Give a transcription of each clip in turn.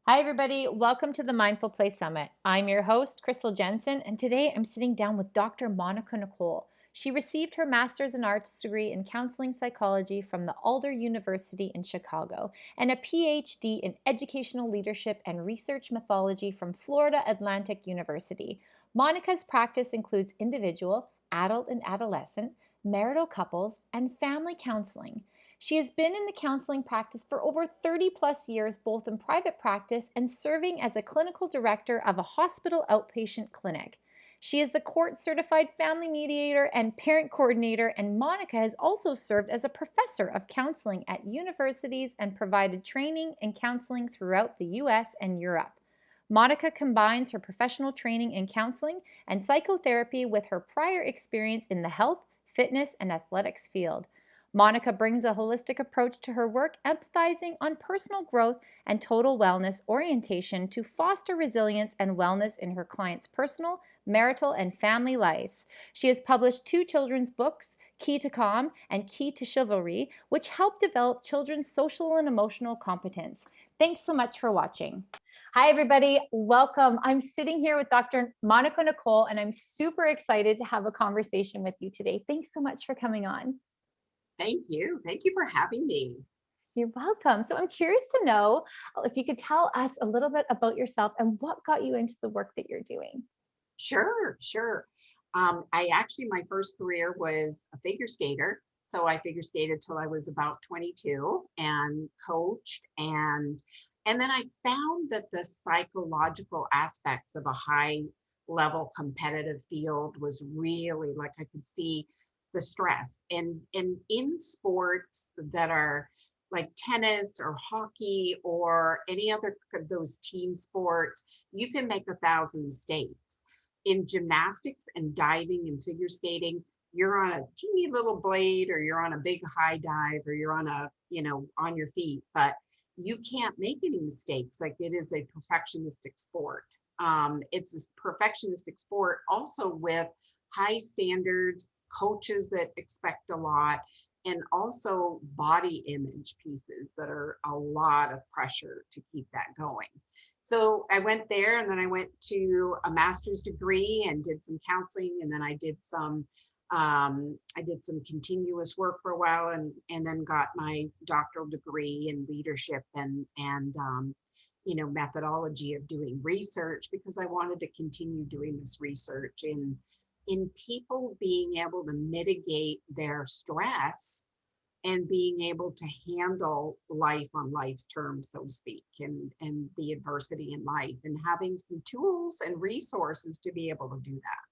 Hi, everybody. Welcome to the Mindful Play Summit. I'm your host, Crystal Jensen, and today I'm sitting down with Dr. Monica Nicholl. She received her Master's in Arts degree in Counseling Psychology from the Alder University in Chicago and a PhD in Educational Leadership and Research Methodology from Florida Atlantic University. Monica's practice includes individual, adult and adolescent, marital couples, and family counseling. She has been in the counseling practice for over 30 plus years, both in private practice and serving as a clinical director of a hospital outpatient clinic. She is the court certified family mediator and parent coordinator, and Monica has also served as a professor of counseling at universities and provided training and counseling throughout the US and Europe. Monica combines her professional training in counseling and psychotherapy with her prior experience in the health, fitness, and athletics field. Monica brings a holistic approach to her work, empathizing on personal growth and total wellness orientation to foster resilience and wellness in her clients' personal, marital, and family lives. She has published two children's books, Key to Calm and Key to Chivalry, which help develop children's social and emotional competence. Thanks so much for watching. Hi, everybody. Welcome. I'm sitting here with Dr. Monica Nicholl, and I'm super excited to have a conversation with you today. Thanks so much for coming on. Thank you. Thank you for having me. You're welcome. So I'm curious to know if you could tell us a little bit about yourself and what got you into the work that you're doing. Sure. My first career was a figure skater. So I figure skated till I was about 22 and coached and then I found that the psychological aspects of a high level competitive field was really like I could see the stress and in sports that are like tennis or hockey or any other of those team sports, you can make 1,000 mistakes. In gymnastics and diving and figure skating, you're on a teeny little blade or you're on a big high dive or you're on on your feet, but you can't make any mistakes. Like it is a perfectionistic sport. It's this perfectionistic sport also with high standards, coaches that expect a lot, and also body image pieces that are a lot of pressure to keep that going. So I went there and then I went to a master's degree and did some counseling and then I did some continuous work for a while and then got my doctoral degree in leadership and methodology of doing research because I wanted to continue doing this research in people being able to mitigate their stress and being able to handle life on life's terms, so to speak, and the adversity in life and having some tools and resources to be able to do that.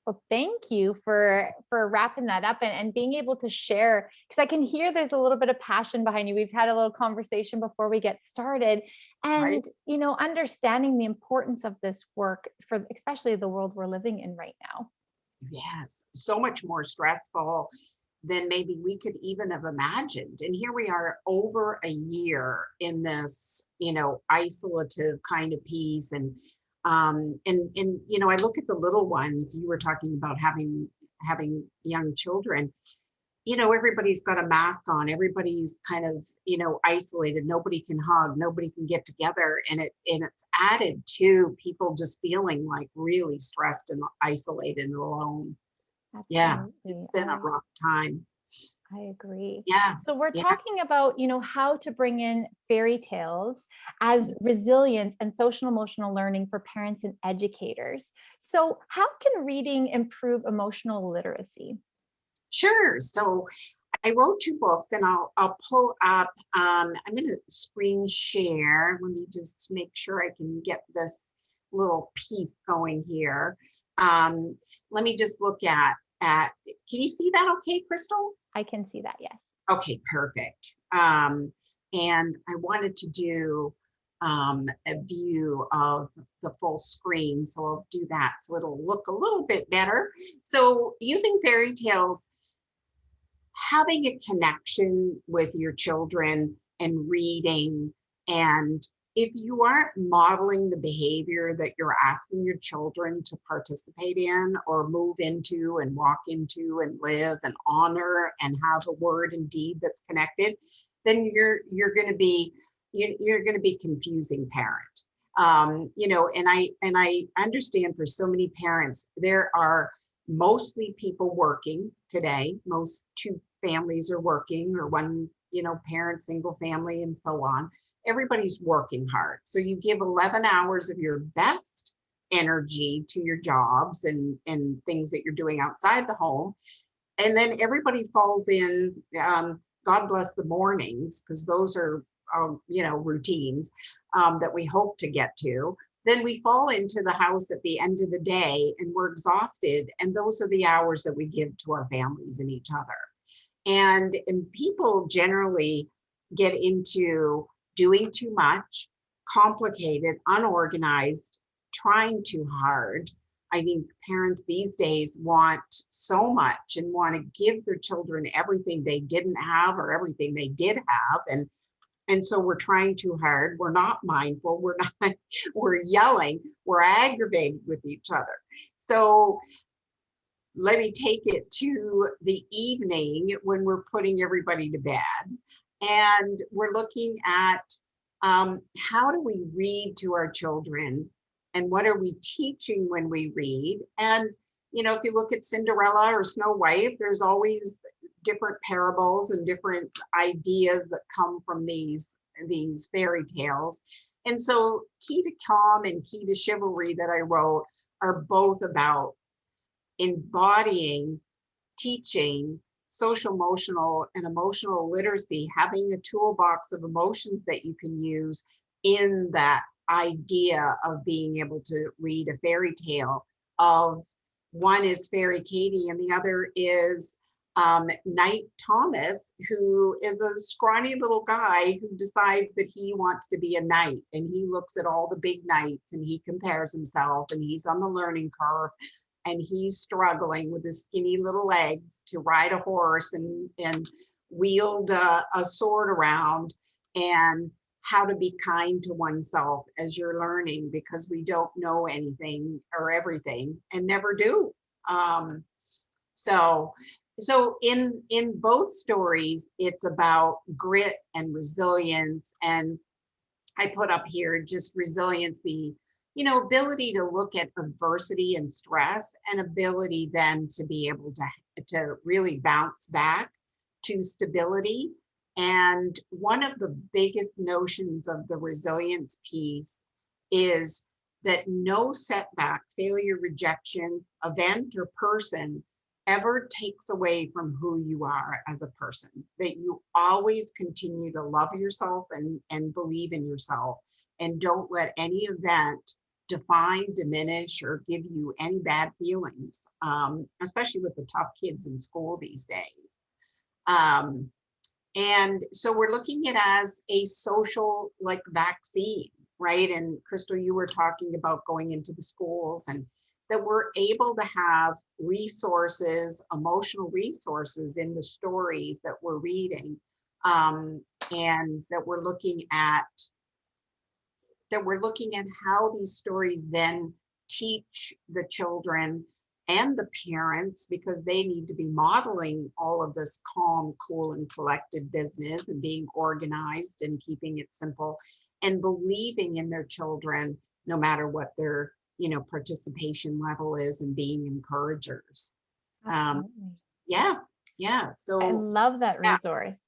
Well, thank you for wrapping that up and being able to share because I can hear there's a little bit of passion behind you. We've had a little conversation before we get started. Right. And understanding the importance of this work for especially the world we're living in right now. Yes, so much more stressful than maybe we could even have imagined. And here we are over a year in this, isolative kind of piece. And I look at the little ones. You were talking about having young children. Everybody's got a mask on. Everybody's kind of, isolated. Nobody can hug. Nobody can get together. And it's added to people just feeling like really stressed and isolated and alone. Yeah, Absolutely. it's been a rough time. I agree. Yeah, So we're yeah, talking about, how to bring in fairy tales as resilience and social emotional learning for parents and educators. So how can reading improve emotional literacy? sure. So I wrote two books, and I'll pull up. I'm going to screen share. Let me just make sure I can get this little piece going here. Um, Let me just look at. Can you see that? Okay, Crystal. I can see that, yes. Okay, perfect. And I wanted to do a view of the full screen, so I'll do that so it'll look a little bit better. So using fairy tales, having a connection with your children and reading, and if you aren't modeling the behavior that you're asking your children to participate in or move into and walk into and live and honor and have a word and deed that's connected, then you're going to be you're going to be confusing parent. And I understand for so many parents, there are mostly people working today. Most two families are working, or one, parent, single family, and so on. Everybody's working hard. So you give 11 hours of your best energy to your jobs and things that you're doing outside the home. And then everybody falls in, God bless the mornings, because those are, routines that we hope to get to. Then we fall into the house at the end of the day and we're exhausted. And those are the hours that we give to our families and each other. And people generally get into doing too much, complicated, unorganized, trying too hard. I think parents these days want so much and want to give their children everything they didn't have or everything they did have. And so we're trying too hard. We're not mindful. We're not, we're yelling, we're aggravated with each other. So let me take it to the evening when we're putting everybody to bed. And we're looking at how do we read to our children and what are we teaching when we read? And, if you look at Cinderella or Snow White, there's always different parables and different ideas that come from these fairy tales. And so Key to Calm and Key to Chivalry that I wrote are both about embodying, teaching social emotional and emotional literacy, having a toolbox of emotions that you can use in that idea of being able to read a fairy tale. Of one is Fairy Katie and the other is Knight Thomas, who is a scrawny little guy who decides that he wants to be a knight, and he looks at all the big knights and he compares himself, and he's on the learning curve, and he's struggling with his skinny little legs to ride a horse and wield a sword around, and how to be kind to oneself as you're learning, because we don't know anything or everything and never do. Um, so in both stories, it's about grit and resilience. And I put up here just resilience, the ability to look at adversity and stress, and ability then to be able to really bounce back to stability. And one of the biggest notions of the resilience piece is that no setback, failure, rejection, event, or person ever takes away from who you are as a person, that you always continue to love yourself and believe in yourself, and don't let any event define, diminish, or give you any bad feelings, especially with the tough kids in school these days. Um, and so we're looking at it as a social like vaccine, right? And Crystal, you were talking about going into the schools, and that we're able to have resources, emotional resources in the stories that we're reading, and that we're looking at how these stories then teach the children and the parents, because they need to be modeling all of this calm, cool, and collected business, and being organized and keeping it simple, and believing in their children no matter what their participation level is, and being encouragers. um Absolutely. yeah, yeah, I so love that yeah, resource.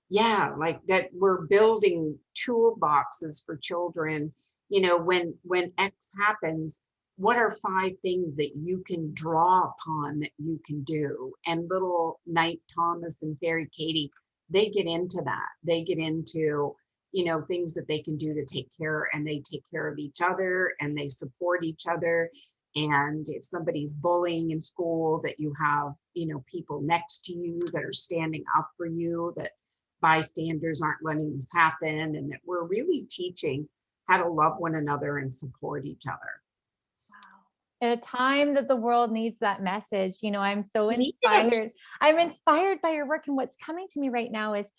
yeah, like that we're building toolboxes for children. When X happens, what are 5 things that you can draw upon that you can do? And little Knight Thomas and Fairy Katie, they get into that. They get into things that they can do to take care, and they take care of each other and they support each other. And if somebody's bullying in school, that you have people next to you that are standing up for you, that bystanders aren't letting this happen, and that we're really teaching how to love one another and support each other. Wow. at a time that the world needs that message. I'm so We need it. inspired. I'm inspired by your work. And what's coming to me right now is,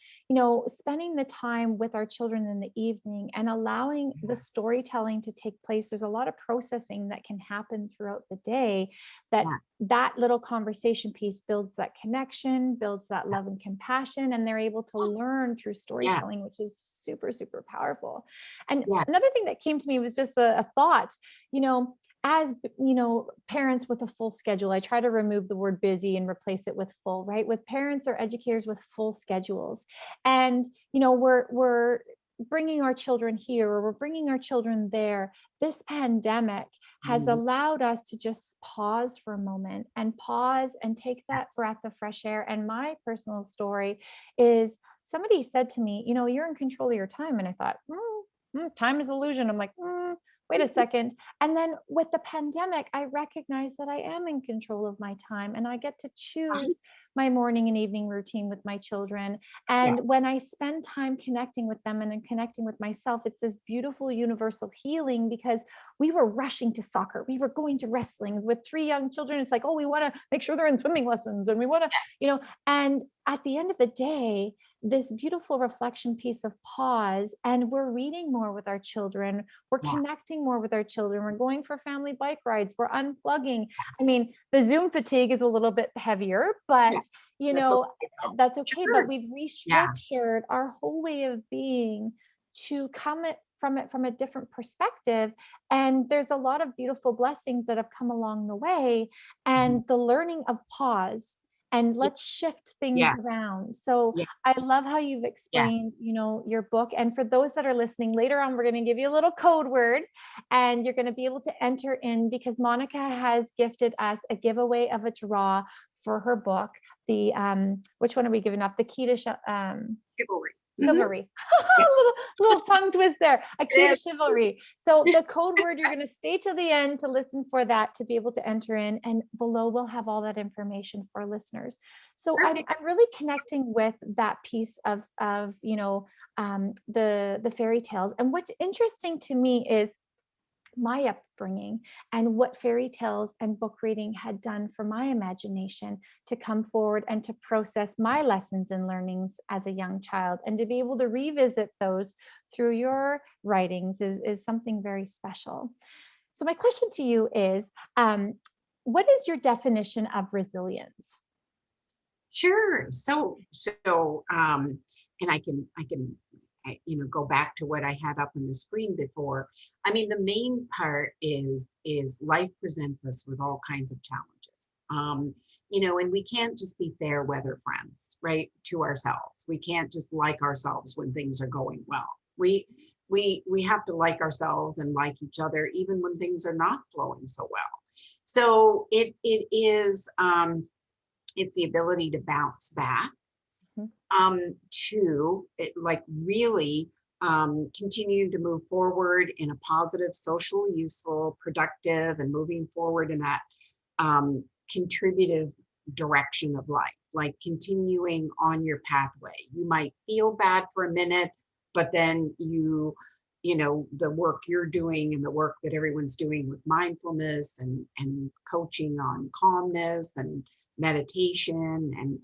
spending the time with our children in the evening and allowing the Yes. storytelling to take place. There's a lot of processing that can happen throughout the day that Yeah. that little conversation piece builds that connection, builds that Yeah. love and compassion, and they're able to learn through storytelling, which Yes. is super, super powerful. And another Yes. thing that came to me was just a thought, you know, as parents with a full schedule, I try to remove the word busy and replace it with full, right? With parents or educators with full schedules. And, we're bringing our children here or we're bringing our children there. This pandemic has Mhm. allowed us to just pause for a moment and pause and take that Yes. breath of fresh air. And my personal story is somebody said to me, you're in control of your time. And I thought, time is illusion. I'm like, wait a second. And then with the pandemic, I recognize that I am in control of my time and I get to Uh-huh. choose my morning and evening routine with my children. Yeah. And when I spend time connecting with them and then connecting with myself, it's this beautiful universal healing because we were rushing to soccer. We were going to wrestling with three young children. It's like, oh, we want to make sure they're in swimming lessons and we want to, and at the end of the day, this beautiful reflection piece of pause, and we're reading more with our children, we're Yeah. connecting more with our children, we're going for family bike rides, we're unplugging. I Yes. mean, the Zoom fatigue is a little bit heavier, but Yeah. you That's know okay though. that's okay. But Sure. we've Yeah. restructured our whole way of being to come it from a different perspective, and there's a lot of beautiful blessings that have come along the way, Mhm. and the learning of pause and Ye let's shift things Yeah. around. So Yeah. I love how you've Yes. explained, your book. And for those that are listening, later on, we're going to give you a little code word and you're going to be able to enter in because Monica has gifted us a giveaway of a draw for her book. The which one are we giving up? The key to Chivalry. Mhm. chivalry. Yeah. little tongue twist there. A It key to is. chivalry. So the code word, you're going to stay to the end to listen for that to be able to enter in. And below we'll have all that information for listeners. So I'm Perfect. I'm really connecting with that piece of the fairy tales. And what's interesting to me is my upbringing and what fairy tales and book reading had done for my imagination to come forward and to process my lessons and learnings as a young child and to be able to revisit those through your writings is something very special. So my question to you is, what is your definition of resilience? Sure. And I can go back to what I had up on the screen before. I mean, the main part is life presents us with all kinds of challenges. And we can't just be fair weather friends, right? To ourselves. We can't just like ourselves when things are going well. We have to like ourselves and like each other even when things are not flowing so well. So it is it's the ability to bounce back, Mhm. to like really continue to move forward in a positive, socially useful, productive, and moving forward in that contributive direction of life, like continuing on your pathway. You might feel bad for a minute, but then the work you're doing and the work that everyone's doing with mindfulness and coaching on calmness and meditation, and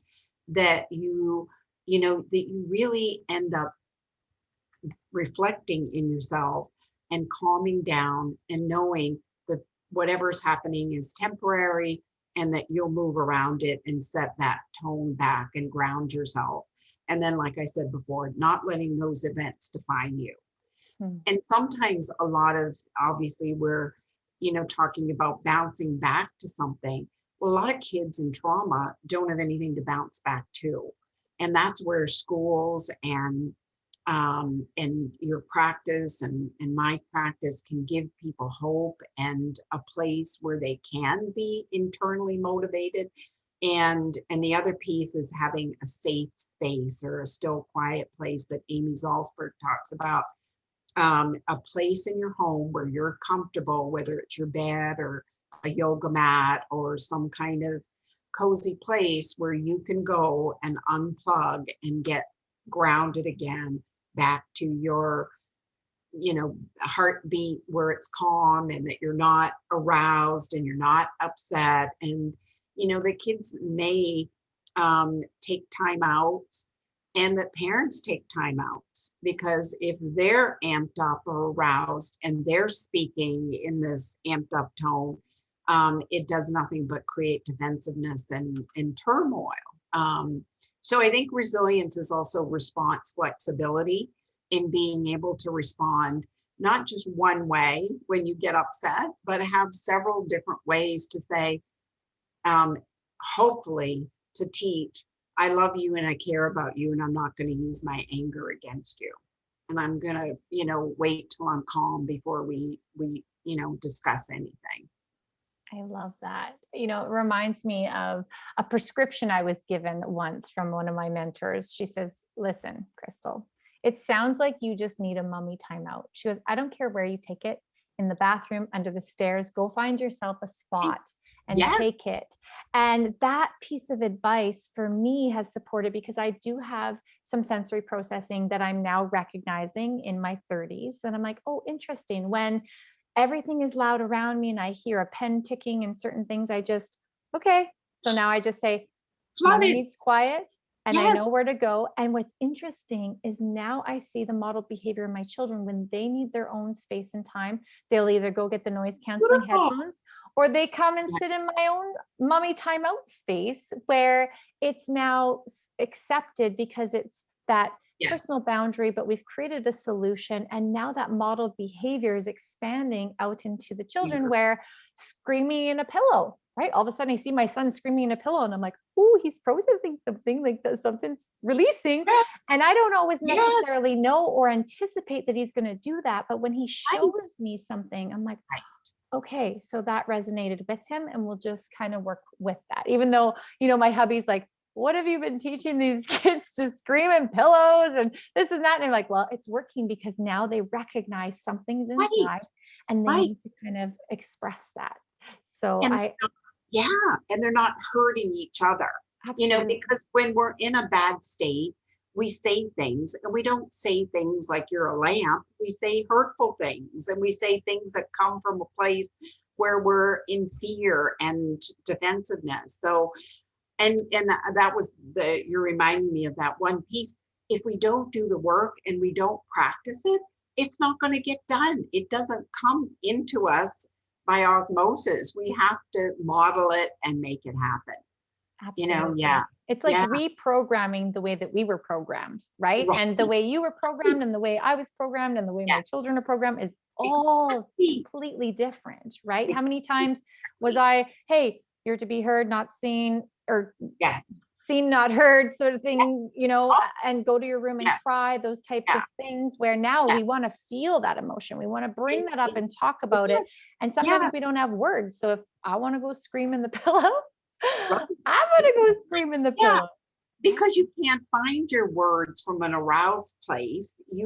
that you really end up reflecting in yourself and calming down and knowing that whatever's happening is temporary and that you'll move around it and set that tone back and ground yourself. And then, like I said before, not letting those events define you. Mhm. And sometimes a lot of, obviously, we're, talking about bouncing back to something. Well, a lot of kids in trauma don't have anything to bounce back to. And that's where schools and your practice and my practice can give people hope and a place where they can be internally motivated. And the other piece is having a safe space or a still quiet place that Amy Zalsberg talks about, a place in your home where you're comfortable, whether it's your bed or a yoga mat or some kind of cozy place where you can go and unplug and get grounded again back to your a heartbeat where it's calm and that you're not aroused and you're not upset. And, the kids may take time out and that parents take time out because if they're amped up or aroused and they're speaking in this amped up tone, it does nothing but create defensiveness and turmoil. So I think resilience is also response flexibility in being able to respond not just one way when you get upset, but have several different ways to say, um, hopefully, to teach, I love you and I care about you, and I'm not going to use my anger against you. And I'm going to, wait till I'm calm before we discuss anything. I love that. It reminds me of a prescription I was given once from one of my mentors. She says, "Listen, Crystal, it sounds like you just need a mummy timeout." She goes, "I don't care where you take it, in the bathroom, under the stairs, go find yourself a spot and Yes. take it." And that piece of advice for me has supported because I do have some sensory processing that I'm now recognizing in my 30s. And I'm like, oh, interesting. When everything is loud around me and I hear a pen ticking and certain things, okay. So now I just say, "Mommy Flooded. needs quiet." And I Yes. know where to go. And what's interesting is now I see the model behavior in my children when they need their own space and time. They'll either go get the noise canceling Beautiful. headphones or they come and Yeah. sit in my own mummy timeout space where it's now accepted because it's that personal Yes. boundary, but we've created a solution. And now that model behavior is expanding out into the children Beautiful. where screaming in a pillow, right? All of a sudden I see my son screaming in a pillow and I'm like, oh, he's processing something like that, something's releasing. Yes. And I don't always Yes. necessarily know or anticipate that he's going to do that. But when he Right. shows me something, I'm like, Right. okay, so that resonated with him and we'll just kind of work with that. Even though, my hubby's like, "What have you been teaching these kids to scream in pillows and this and that?" And I'm like, well, it's working because now they recognize something's Right. inside and they Right. need to kind of express that. So And I yeah, and they're not hurting each other, absolutely, because when we're in a bad state, we say things and we don't say things like you're a lamp. We say hurtful things and we say things that come from a place where we're in fear and defensiveness. So, and that was you're reminding me of that one piece. If we don't do the work and we don't practice it, it's not going to get done. It doesn't come into us by osmosis. We have to model it and make it happen. Yeah. absolutely. It's like Yeah. reprogramming the way that we were programmed, right? Right. And the way you were programmed and the way I was programmed and the way my Yes. children are programmed is all Exactly. completely different, right? How many times was Exactly. I, hey, you're to be heard, not seen, or Yes. seen, not heard sort of Yes. thing, Oh, and go to your room and yes. cry, those types Yeah. of things where now Yeah. we want to feel that emotion. We want to bring that up Indeed. and talk about it. Yes. And Yeah. sometimes we don't have words. So if I want to go scream in the pillow, Right. I'm going to go scream in the Yeah. pillow. Right. Because you can't find your words from an aroused place. They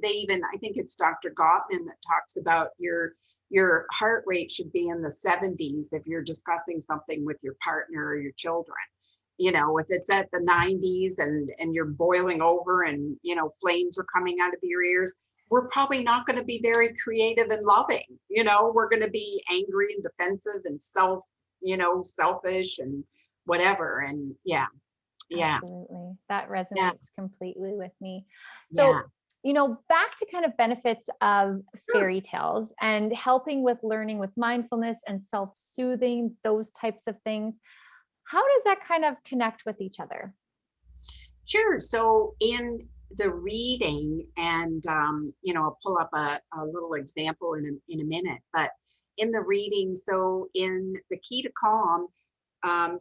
even, I think it's Dr. Gottman that talks about your heart rate should be in the 70s if you're discussing something with your partner or your children. If it's at the 90s and you're boiling over and flames are coming out of your ears, we're probably not going to be very creative and loving. We're going to be angry and defensive and selfish and whatever. And yeah. Yeah. Absolutely. That Yeah. resonates completely with me. Yeah. So, back to kind of benefits of Sure. fairy tales and helping with learning with mindfulness and self soothing, those types of things. How does that kind of connect with each other? Sure. So in the reading, and I'll pull up a little example in a minute, but in the reading, so in the Key to Calm,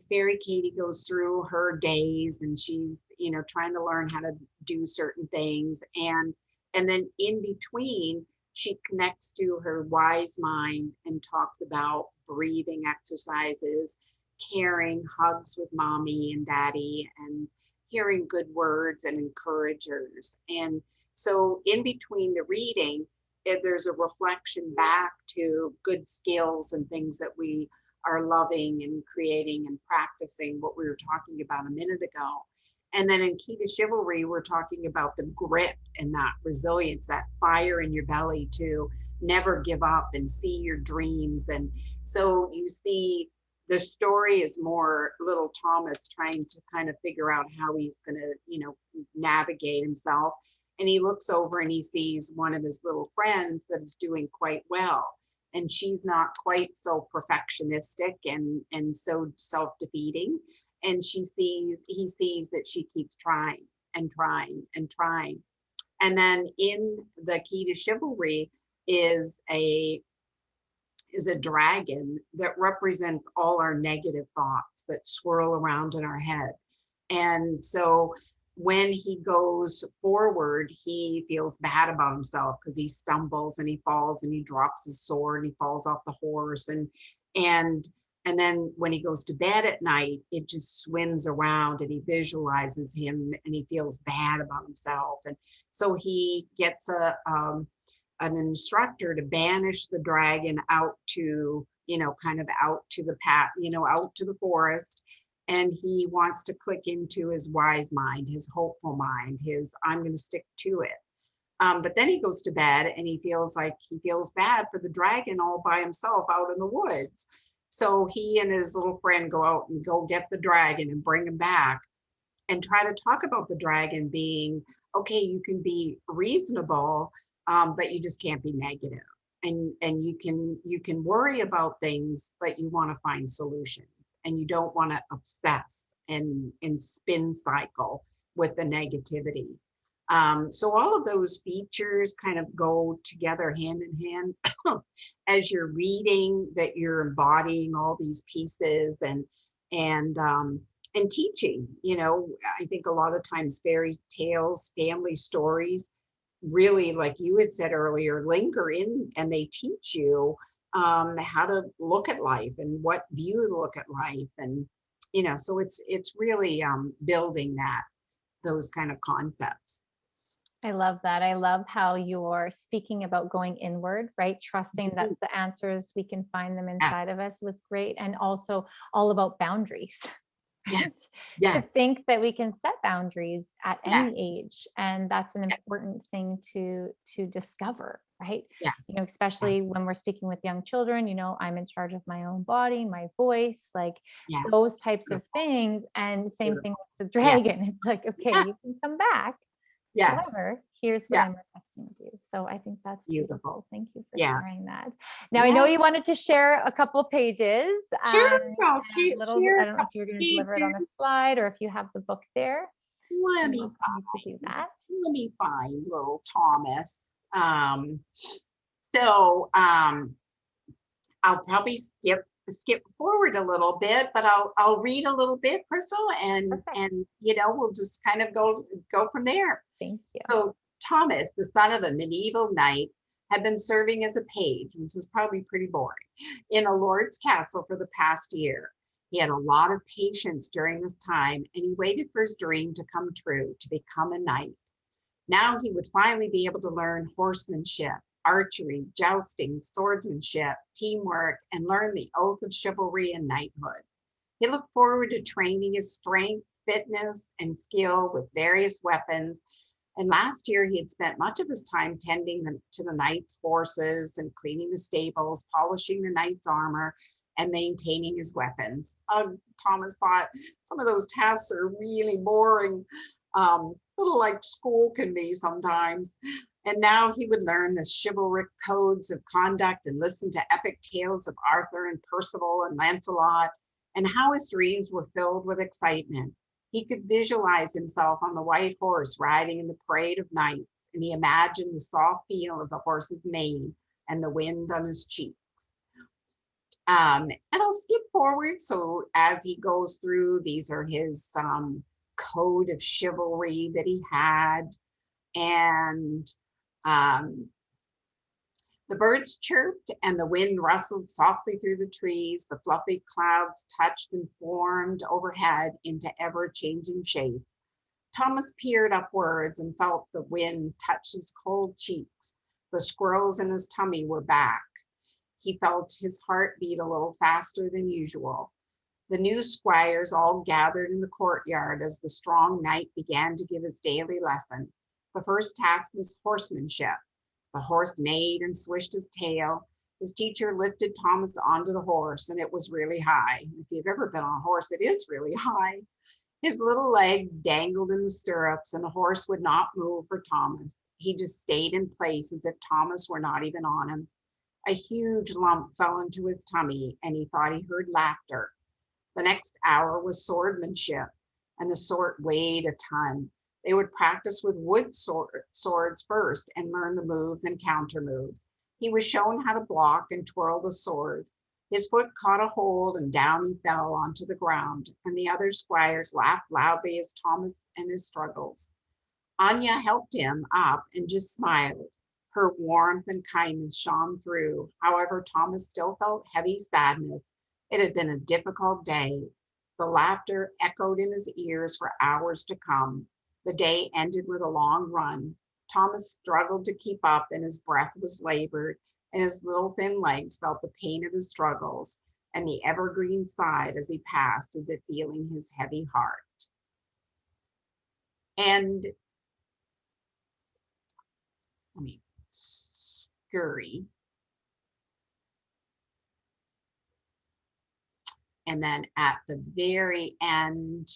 Fairy Katie goes through her days and she's, trying to learn how to do certain things. And then in between, she connects to her wise mind and talks about breathing exercises, caring, hugs with mommy and daddy, and hearing good words and encouragers. And so in between the reading, there's a reflection back to good skills and things that we are loving and creating and practicing, what we were talking about a minute ago. And then in Key to Chivalry, we're talking about the grit and that resilience, that fire in your belly to never give up and see your dreams. And so you see the story is more little Thomas trying to kind of figure out how he's going to, navigate himself. And he looks over and he sees one of his little friends that is doing quite well. And she's not quite so perfectionistic and so self-defeating. And he sees that she keeps trying and trying and trying. And then in the Key to Chivalry is a dragon that represents all our negative thoughts that swirl around in our head. And so when he goes forward, he feels bad about himself because he stumbles and he falls and he drops his sword and he falls off the horse. And and then when he goes to bed at night, it just swims around and he visualizes him and he feels bad about himself. And so he gets an instructor to banish the dragon out to, kind of out to the path, out to the forest. And he wants to click into his wise mind, his hopeful mind, his I'm going to stick to it. But then he goes to bed and he feels bad for the dragon all by himself out in the woods. So he and his little friend go out and go get the dragon and bring him back and try to talk about the dragon being okay. You can be reasonable, but you just can't be negative. And you can worry about things, but you want to find solutions, and you don't want to obsess and spin cycle with the negativity. So all of those features kind of go together hand in hand. As you're reading, that you're embodying all these pieces and teaching. I think a lot of times fairy tales, family stories, really, like you had said earlier, linger in and they teach you how to look at life and what view to look at life. And so it's really building those kind of concepts. I love that. I love how you're speaking about going inward, right? Trusting that Mhm. the answers, we can find them inside of Yes, us was great. And also all about boundaries, right? yes, To yes, think that we can set boundaries at any yes, age. And that's an yes, important thing to discover, right? yes, yes, Especially when we're speaking with young children, I'm in charge of my own body, my voice, like yes. those types of Beautiful, things. And same thing beautiful. with the Yes, dragon. It's like, okay, yes, you can come back. yes, However, here's what yeah, I'm requesting of you. So I think that's beautiful. beautiful. Thank you for sharing Yes, that. Now I know yes. you wanted to share a couple pages Sure, I'll and little. share I a don't know if couple you're going to deliver it on a pages. slide or if you have the book there. Let I'm me welcome you to do find. that. Let me find little Thomas. So I'll probably skip forward a little bit, but I'll read a little bit, Crystal, and Perfect. and we'll just kind of go from there. Thank you. So Thomas, the son of a medieval knight, had been serving as a page, which is probably pretty boring, in a lord's castle for the past year. He had a lot of patience during this time, and he waited for his dream to come true to become a knight. Now he would finally be able to learn horsemanship, archery, jousting, swordsmanship, teamwork, and learn the oath of chivalry and knighthood. He looked forward to training his strength, fitness, and skill with various weapons. And last year, he had spent much of his time tending to the knight's horses and cleaning the stables, polishing the knight's armor, and maintaining his weapons. Thomas thought some of those tasks are really boring, little like school can be sometimes. And now he would learn the chivalric codes of conduct and listen to epic tales of Arthur and Percival and Lancelot, and how his dreams were filled with excitement. He could visualize himself on the white horse riding in the parade of knights, and he imagined the soft feel of the horse's mane and the wind on his cheeks. And I'll skip forward. So as he goes through, these are his code of chivalry that he had. And um, the birds chirped and the wind rustled softly through the trees. The fluffy clouds touched and formed overhead into ever changing shapes. Thomas peered upwards and felt the wind touch his cold cheeks. The squirrels in his tummy were back. He felt his heart beat a little faster than usual. The new squires all gathered in the courtyard as the strong knight began to give his daily lesson. The first task was horsemanship. The horse neighed and swished his tail. His teacher lifted Thomas onto the horse, and it was really high. If you've ever been on a horse, it is really high. His little legs dangled in the stirrups, and the horse would not move for Thomas. He just stayed in place as if Thomas were not even on him. A huge lump fell into his tummy, and he thought he heard laughter. The next hour was swordsmanship, and the sword weighed a ton. They would practice with wood swords first and learn the moves and counter moves. He was shown how to block and twirl the sword. His foot caught a hold and down he fell onto the ground, and the other squires laughed loudly as Thomas and his struggles. Anya helped him up and just smiled. Her warmth and kindness shone through. However, Thomas still felt heavy sadness. It had been a difficult day. The laughter echoed in his ears for hours to come. The day ended with a long run. Thomas struggled to keep up, and his breath was labored, and his little thin legs felt the pain of his struggles, and the evergreen sighed as he passed, as if feeling his heavy heart. And let me scurry. And then at the very end,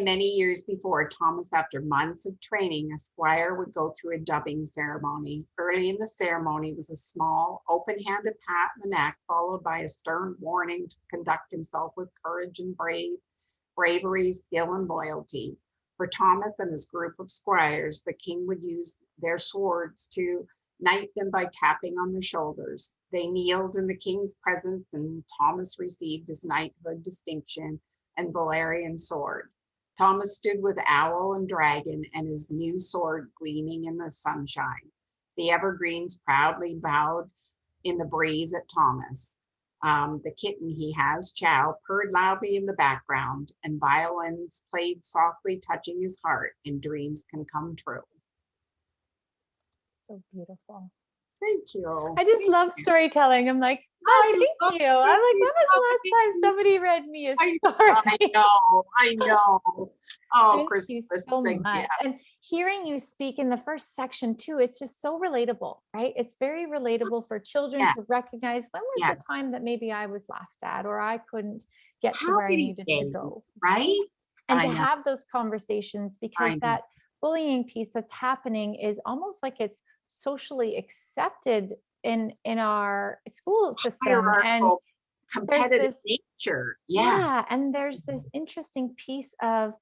many years before, Thomas, after months of training, a squire would go through a dubbing ceremony. Early in the ceremony was a small, open-handed pat in the neck, followed by a stern warning to conduct himself with courage and bravery, skill, and loyalty. For Thomas and his group of squires, the king would use their swords to knight them by tapping on their shoulders. They kneeled in the king's presence, and Thomas received his knighthood distinction and Valerian sword. Thomas stood with owl and dragon and his new sword gleaming in the sunshine. The evergreens proudly bowed in the breeze at Thomas. The kitten he has, Chow, purred loudly in the background, and violins played softly, touching his heart, and dreams can come true. So beautiful. Thank you. I just love storytelling. I'm like, oh, thank you. I'm like, when was the last time somebody read me a story? I know. Oh, Thank Chris, you so much. And hearing you speak in the first section too, it's just so relatable, right? It's very relatable for children to recognize when was the time that maybe I was laughed at or I couldn't get to where I needed to go. Right? And to have those conversations, because that bullying piece that's happening is almost like it's socially accepted in our school system, and competitive nature. And there's this interesting piece of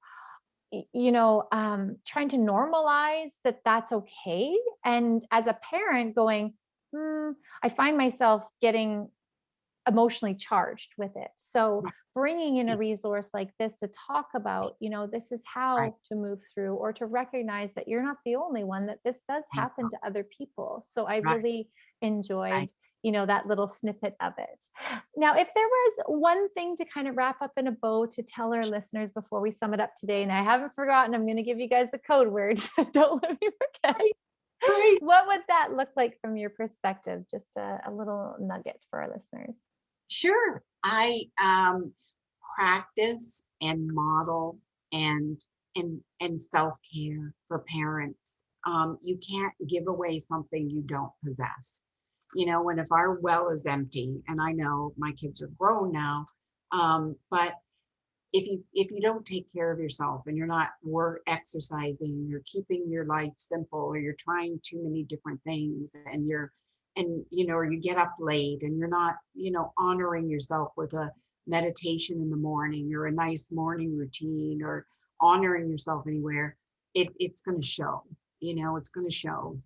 trying to normalize that that's okay, and as a parent going, I find myself getting emotionally charged with it. So bringing in a resource like this to talk about, this is how to move through, or to recognize that you're not the only one, that this does happen to other people. So I really enjoyed, that little snippet of it. Now, if there was one thing to kind of wrap up in a bow to tell our listeners before we sum it up today, and I haven't forgotten, I'm going to give you guys the code word. So don't let me forget. What would that look like from your perspective? Just a little nugget for our listeners. Sure. I practice and model and self-care for parents. You can't give away something you don't possess. And if our well is empty, and I know my kids are grown now, but if you don't take care of yourself, and you're not exercising, you're keeping your life simple, or you're trying too many different things, and or you get up late and you're not, honoring yourself with a meditation in the morning or a nice morning routine, or honoring yourself anywhere, it's going to show, it's going to show,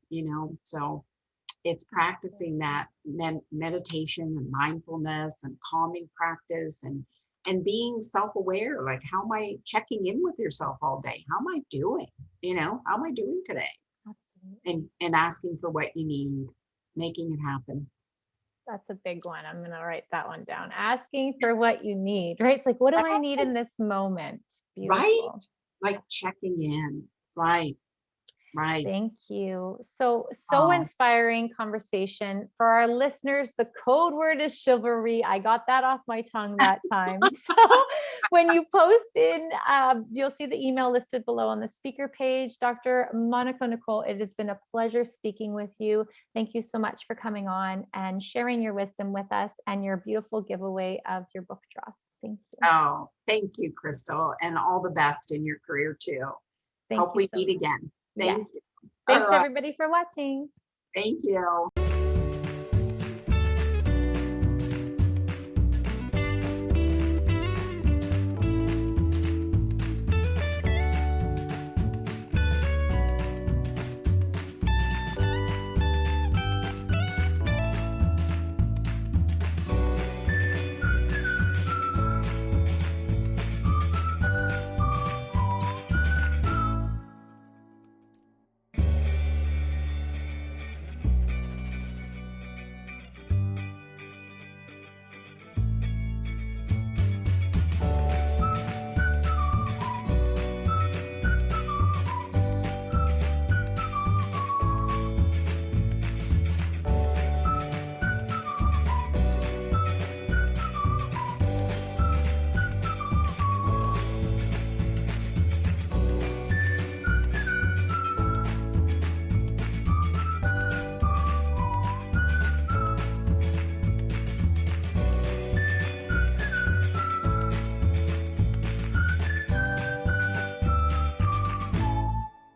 so it's practicing that meditation and mindfulness and calming practice, and being self-aware, like, how am I checking in with yourself all day? How am I doing? How am I doing today? Absolutely. And asking for what you need, making it happen. That's a big one. I'm going to write that one down. Asking for what you need, right? It's like, what do I need in this moment? Beautiful. Right? Like checking in. Right. Right. Thank you. So Oh, inspiring conversation. For our listeners, the code word is chivalry. I got that off my tongue that time. So when you post in, you'll see the email listed below on the speaker page. Dr. Monica Nicholl, it has been a pleasure speaking with you. Thank you so much for coming on and sharing your wisdom with us and your beautiful giveaway of your book draw. Thank you. oh, thank you, Crystal, and all the best in your career too. Thank Hope you we so meet much. again. Yes. Thank you. All Thanks right. everybody for watching. Thank you.